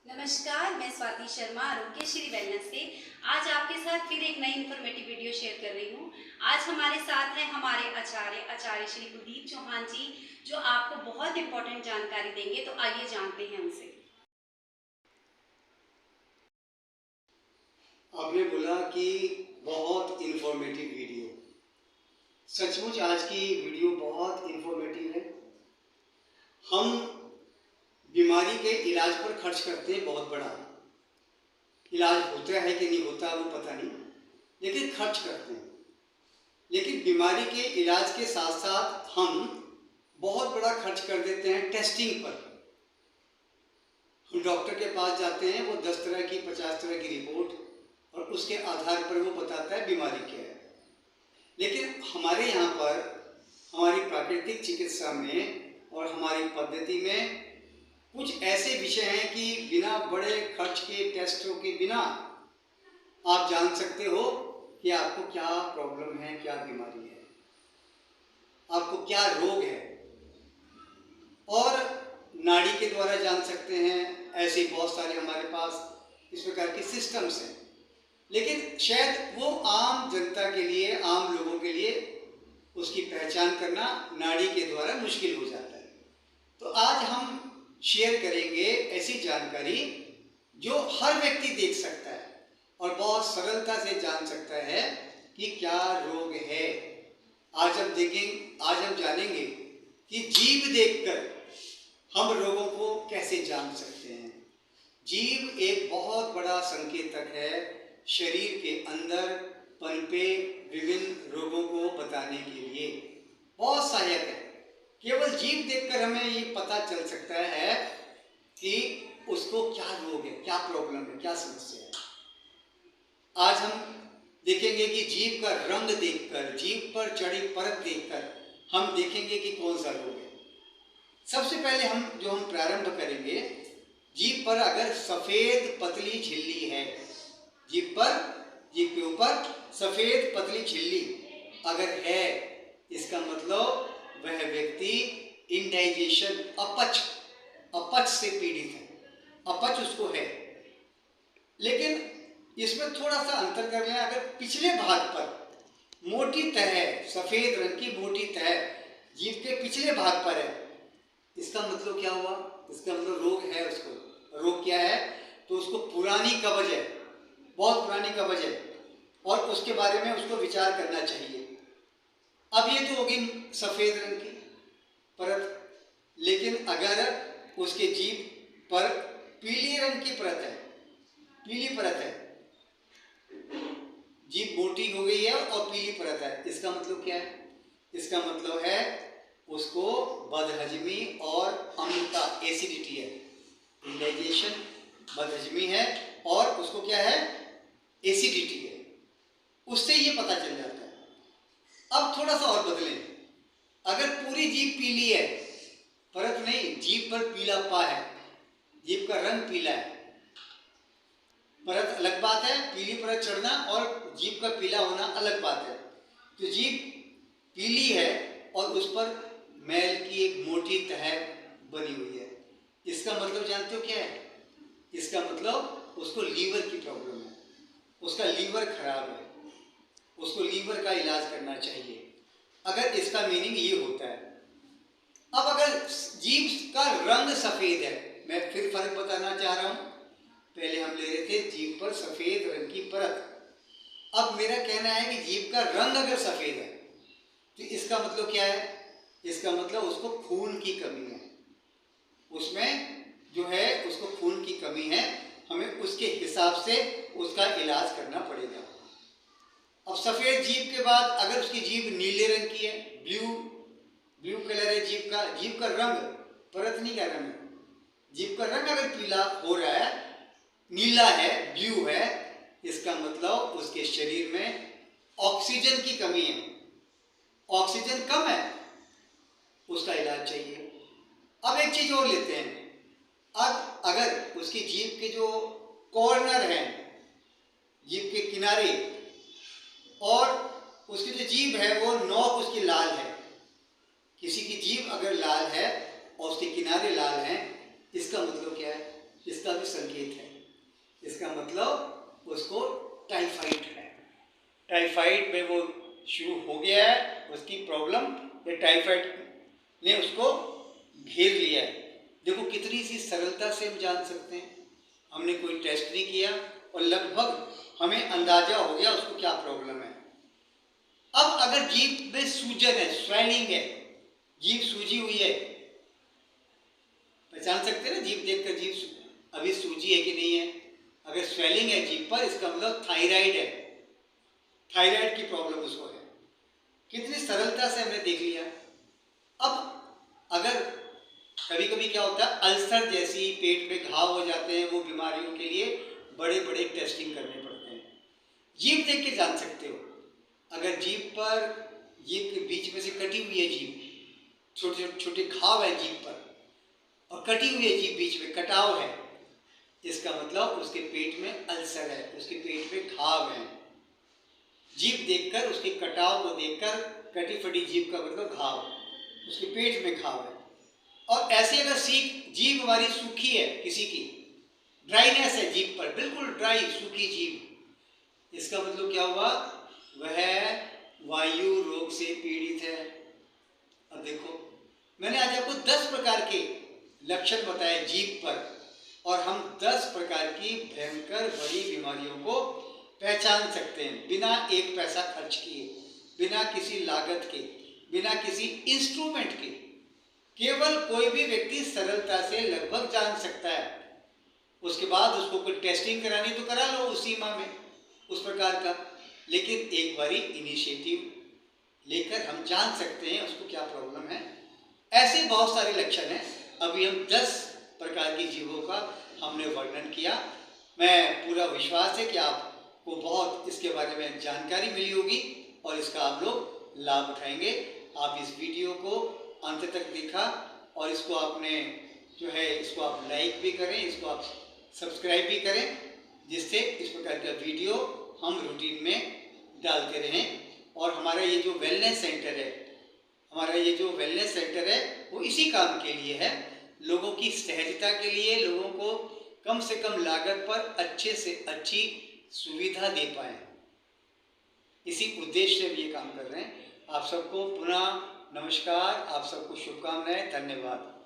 नमस्कार, मैं स्वाति शर्मा आरोग्यश्री वेलनेस से आज आपके साथ फिर एक नई इन्फॉर्मेटिव वीडियो शेयर कर रही हूँ। आज हमारे साथ हैं हमारे आचार्य श्री कुलदीप चौहान जी, जो आपको बहुत इंपॉर्टेंट जानकारी देंगे। तो आइए जानते हैं उनसे। आपने बोला कि बहुत इंफॉर्मेटिव वीडियो, सचमुच आज की वीडियो बहुत इंफॉर्मेटिव है। हम बीमारी के इलाज पर खर्च करते हैं बहुत बड़ा, इलाज होता है कि नहीं होता वो पता नहीं, लेकिन खर्च करते हैं। लेकिन बीमारी के इलाज के साथ साथ हम बहुत बड़ा खर्च कर देते हैं टेस्टिंग पर। हम डॉक्टर के पास जाते हैं, वो 10 तरह की 50 तरह की रिपोर्ट और उसके आधार पर वो बताता है बीमारी क्या है। लेकिन हमारे यहाँ पर हमारी प्राकृतिक चिकित्सा में और हमारी पद्धति में कुछ ऐसे विषय हैं कि बिना बड़े खर्च के टेस्टों के बिना आप जान सकते हो कि आपको क्या प्रॉब्लम है, क्या बीमारी है, आपको क्या रोग है। और नाड़ी के द्वारा जान सकते हैं। ऐसे बहुत सारे हमारे पास इस प्रकार के सिस्टम्स हैं, लेकिन शायद वो आम जनता के लिए, आम लोगों के लिए उसकी पहचान करना नाड़ी के द्वारा मुश्किल हो जाता है। तो आज हम शेयर करेंगे ऐसी जानकारी जो हर व्यक्ति देख सकता है और बहुत सरलता से जान सकता है कि क्या रोग है। आज हम जानेंगे कि जीभ देखकर हम रोगों को कैसे जान सकते हैं। जीभ एक बहुत बड़ा संकेतक है, शरीर के अंदर पनपे विभिन्न रोगों को बताने के लिए बहुत सहायक है। केवल जीभ देखकर हमें ये पता चल सकता है कि उसको क्या रोग है, क्या प्रॉब्लम है, क्या समस्या है। आज हम देखेंगे कि जीभ का रंग देखकर, जीभ पर चढ़ी परत देखकर हम देखेंगे कि कौन सा रोग है। सबसे पहले हम प्रारंभ करेंगे, जीभ पर अगर सफेद पतली झिल्ली है, जीभ के ऊपर सफेद पतली झिल्ली अगर है, इसका मतलब वह व्यक्ति इंडाइजेशन, अपच से पीड़ित है, अपच उसको है। लेकिन इसमें थोड़ा सा अंतर कर लें। अगर पिछले भाग पर मोटी तह, सफेद रंग की मोटी तह जीभ के पिछले भाग पर है, इसका मतलब क्या हुआ? इसका मतलब रोग है उसको। रोग क्या है? तो उसको पुरानी कब्ज है, बहुत पुरानी कब्ज है और उसके बारे में उसको विचार करना चाहिए। अब ये तो होगी सफेद रंग की परत, लेकिन अगर उसके जीभ पर पीली रंग की परत है, पीली परत है, जीभ मोटी हो गई है और पीली परत है, इसका मतलब क्या है? इसका मतलब है उसको बदहजमी और अम्लता, एसिडिटी है। इंडाइजेशन, बदहजमी है और उसको क्या है? एसिडिटी है। उससे ये पता चल जाता है। अब थोड़ा सा और बदलें। अगर पूरी जीभ पीली है, परत नहीं, जीभ पर पीलापा है, जीभ का रंग पीला है, परत अलग बात है, पीली परत चढ़ना और जीभ का पीला होना अलग बात है। तो जीभ पीली है और उस पर मैल की एक मोटी तह बनी हुई है, इसका मतलब जानते हो क्या है? इसका मतलब उसको लीवर की प्रॉब्लम है, उसका लीवर खराब है, उसको लीवर का इलाज करना चाहिए। अगर इसका मीनिंग ये होता है। अब अगर जीभ का रंग सफेद है, मैं फिर फर्क बताना चाह रहा हूं। पहले हम ले रहे थे जीभ पर सफेद रंग की परत, अब मेरा कहना है कि जीभ का रंग अगर सफेद है तो इसका मतलब क्या है? इसका मतलब उसको खून की कमी है, उसमें जो है उसको खून की कमी है, हमें उसके हिसाब से उसका इलाज करना पड़ेगा। अब सफेद जीभ के बाद अगर उसकी जीभ नीले रंग की है, ब्लू कलर है जीभ का रंग, परत नहीं कह रहा मैं, जीभ का रंग अगर पीला हो रहा है, नीला है, ब्लू है, इसका मतलब उसके शरीर में ऑक्सीजन की कमी है, ऑक्सीजन कम है, उसका इलाज चाहिए। अब एक चीज और लेते हैं। अब अगर उसकी जीभ के जो कॉर्नर हैं, जीभ के किनारे, और उसकी जो जीभ है वो नोक उसकी लाल है, किसी की जीभ अगर लाल है और उसके किनारे लाल हैं, इसका मतलब क्या है? इसका भी संकेत है। इसका मतलब उसको टाइफाइड है, टाइफाइड में वो शुरू हो गया है उसकी प्रॉब्लम, या टाइफाइड ने उसको घेर लिया है। देखो कितनी सी सरलता से हम जान सकते हैं, हमने कोई टेस्ट नहीं किया और लगभग हमें अंदाजा हो गया उसको क्या प्रॉब्लम है। अब अगर जीभ में सूजन है, स्वेलिंग है, जीभ सूजी हुई है, पहचान सकते हैं ना जीभ देखकर जीभ अभी सूजी है कि नहीं है। अगर स्वेलिंग है जीभ पर, इसका मतलब थायराइड है, थायराइड की प्रॉब्लम उसको है। कितनी सरलता से हमने देख लिया। अब अगर कभी कभी क्या होता है, अल्सर जैसी पेट में घाव हो जाते हैं, वो बीमारियों के लिए बड़े बड़े टेस्टिंग करने पड़ते हैं। जीभ देख के जान सकते हो, अगर जीभ पर, जीभ के बीच में से कटी हुई है जीभ, छोटे छोटे घाव है जीभ पर और कटी हुई है जीभ, बीच में कटाव है, इसका मतलब उसके पेट में अल्सर है, उसके पेट में घाव है। जीभ देखकर, उसके कटाव को देखकर, कटी फटी जीभ का मतलब घाव, उसके पेट में घाव है। और ऐसे अगर जीभ हमारी सूखी है, किसी की ड्राइनेस है जीभ पर, बिल्कुल ड्राई सूखी जीभ, इसका मतलब क्या हुआ, वह वायु रोग से पीड़ित है। अब देखो मैंने आज आपको 10 प्रकार के लक्षण बताए जीभ पर, और हम 10 प्रकार की भयंकर बड़ी बीमारियों को पहचान सकते हैं बिना एक पैसा खर्च किए, बिना किसी लागत के, बिना किसी इंस्ट्रूमेंट के। केवल कोई भी व्यक्ति सरलता से लगभग जान सकता है। उसके बाद उसको कोई टेस्टिंग करानी तो करा लो उस सीमा में, उस प्रकार का, लेकिन एक बारी इनिशिएटिव लेकर हम जान सकते हैं उसको क्या प्रॉब्लम है। ऐसे बहुत सारे लक्षण हैं। अभी हम 10 प्रकार की जीवों का हमने वर्णन किया। मैं पूरा विश्वास है कि आपको बहुत इसके बारे में जानकारी मिली होगी और इसका आप लोग लाभ उठाएंगे। आप इस वीडियो को अंत तक देखा और इसको आपने जो है, इसको आप लाइक भी करें, इसको आप सब्सक्राइब भी करें, जिससे इस प्रकार का वीडियो हम रूटीन में डालते रहें। और हमारा ये जो वेलनेस सेंटर है, हमारा ये जो वेलनेस सेंटर है वो इसी काम के लिए है, लोगों की सहजता के लिए, लोगों को कम से कम लागत पर अच्छे से अच्छी सुविधा दे पाए, इसी उद्देश्य से भी ये काम कर रहे हैं। आप सबको पुनः नमस्कार, आप सबको शुभकामनाएं, धन्यवाद।